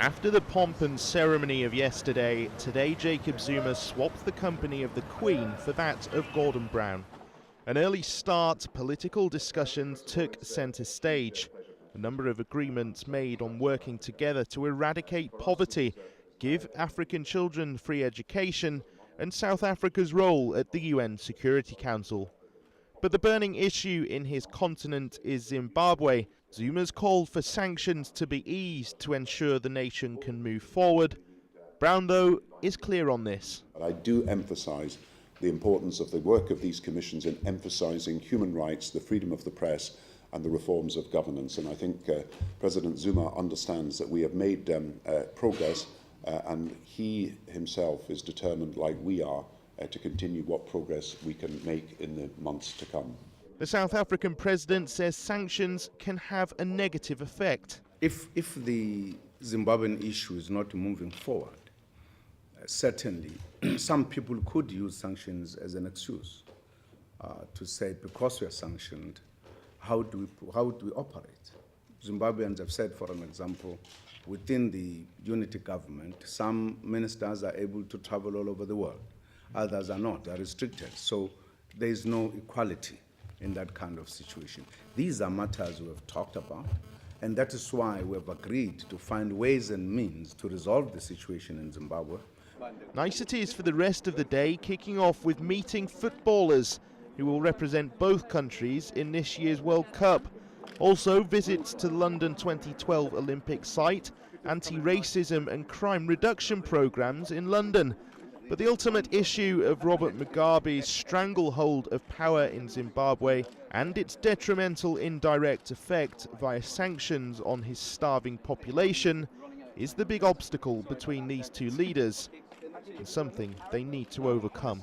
After the pomp and ceremony of yesterday, today Jacob Zuma swapped the company of the Queen for that of Gordon Brown. An early start, political discussions took centre stage. A number of agreements made on working together to eradicate poverty, give African children free education, and South Africa's role at the UN Security Council. But the burning issue in his continent is Zimbabwe. Zuma's called for sanctions to be eased to ensure the nation can move forward. Brown, though, is clear on this. I do emphasise the importance of the work of these commissions in emphasising human rights, the freedom of the press and the reforms of governance. And I think President Zuma understands that we have made progress and he himself is determined, like we are, to continue what progress we can make in the months to come. The South African president says sanctions can have a negative effect. If the Zimbabwean issue is not moving forward, certainly some people could use sanctions as an excuse to say, because we are sanctioned, how do we operate? Zimbabweans have said, for an example, within the unity government, some ministers are able to travel all over the world. Others are not, are restricted. So there is no equality in that kind of situation. These are matters we have talked about, and that is why we have agreed to find ways and means to resolve the situation in Zimbabwe. Niceties for the rest of the day, kicking off with meeting footballers who will represent both countries in this year's World Cup. Also visits to the London 2012 Olympic site, anti-racism and crime reduction programmes in London. But the ultimate issue of Robert Mugabe's stranglehold of power in Zimbabwe and its detrimental indirect effect via sanctions on his starving population is the big obstacle between these two leaders, and something they need to overcome.